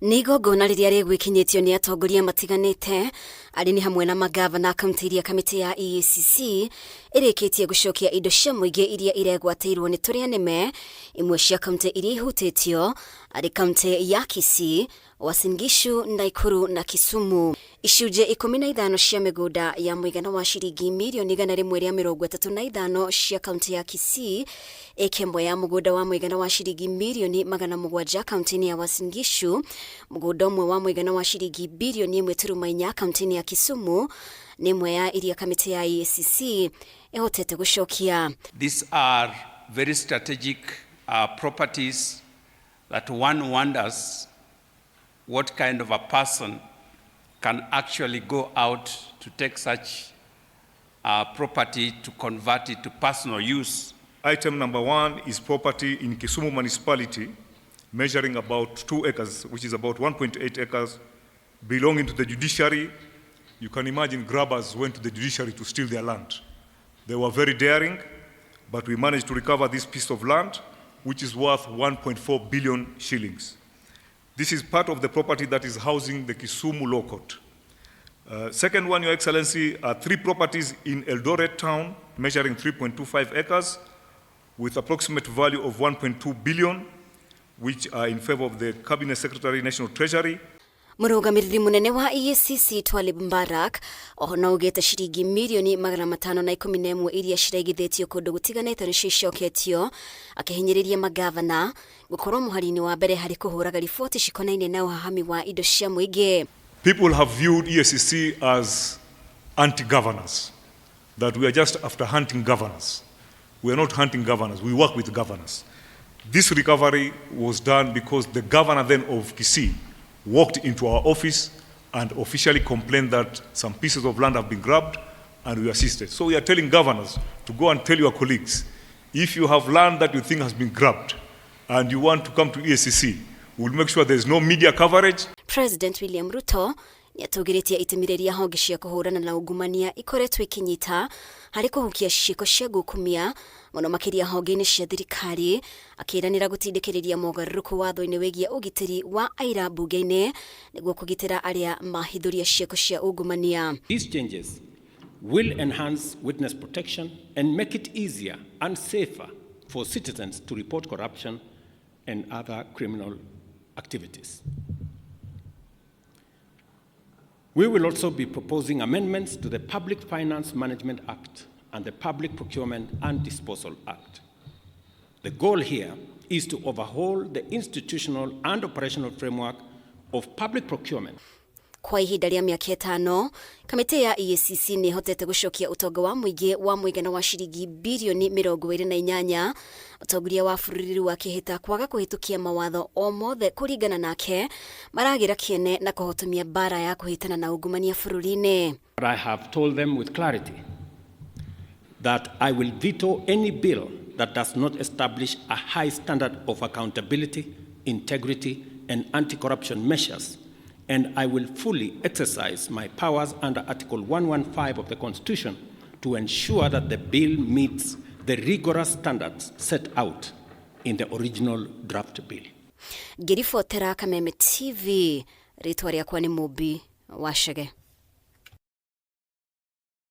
Nigongona riria rigwikinyitio ni atongoria matiganite ari ni hamwe na magavana kaunti iria kamiti ya EACC irikitie gucokia indo cia muingi iria iregwatirwo ni turia nime imwe cia kaunti iria ihutitio ari kaunti ya KISII, Uasin Gishu, Nakuru na Kisumu. Icunje 15 cia migunda ya muigana wa ciringi mirioni 135 cia kaunti ya KISII, ikemwe ya mugunda wa muigana wa ciringi mirioni 700 kaunti ya Uasin Gishu, mugunda umwe wa muigana wa ciringi bilioni 1.4 kaunti ya Kisumu, nimwe ya iria kamiti ya EACC ehotete gucokia. These are very strategic properties that one wonders what kind of a person can actually go out to take such property to convert it to personal use. Item number 1 is property in Kisumu municipality measuring about 2 acres, which is about 1.8 acres, belonging to the judiciary. You can imagine grabbers went to the judiciary to steal their land. They were very daring, but we managed to recover this piece of land, which is worth 1.4 billion shillings. This is part of the property that is housing the Kisumu Law Court. Second one, Your Excellency, are 3 properties in Eldoret town measuring 3.25 acres with approximate value of 1.2 billion, which are in favor of the Cabinet Secretary, National Treasury. Murugamiriri munene wa EACC Twalib Mbarak ohona ugete ciringi mirioni 511 iria ciregithitio kundu gutiganite ni cicoketio akihinyiriria magavana gukorwo muharini wa mbere hari kuhuraga riboti cikonaine na uhahami wa indo cia muingi. People have viewed EACC as anti-governors, that we are just after hunting governors. We are not hunting governors, we work with governors. This recovery was done because the governor then of KISII walked into our office and officially complained that some pieces of land have been grabbed and we assisted. So we are telling governors to go and tell your colleagues, if you have land that you think has been grabbed and you want to come to EACC, we'll make sure there's no media coverage. President William Ruto niatugiritie itimireria honge cia kuhurana na ungumania ikoretwo ikinyita hari kuhukia ciko cia gukumia muno makiria honge-ini cia thirikari akiranira gutindikiriria mogaruruku watho-ini wigie ugitiri wa aira bunge-ini niguo kugitira aria mahithuria ciko cia ungumania. These changes will enhance witness protection and make it easier and safer for citizens to report corruption and other criminal activities. We will also be proposing amendments to the Public Finance Management Act and the Public Procurement and Disposal Act. The goal here is to overhaul the institutional and operational framework of public procurement. Kwa ihinda ria miaka 5, kamiti ya EACC ni hotete gucokia utonga wa muingi wa muigana wa ciringi bilioni 28. Utongoria wa bururi wa kihita kwaga kuhitukia mawatho o mothe kuringana nake maragira kiene na kuhotomia bara ya kuhitana na ungumania bururi-ini. I have told them with clarity that I will veto any bill that does not establish a high standard of accountability, integrity, and anti-corruption measures, and I will fully exercise my powers under Article 115 of the Constitution to ensure that the bill meets the rigorous standards set out in the original draft bill. Ngiribotera Kameme TV, ritwa riakwa ni Mubi Wachege.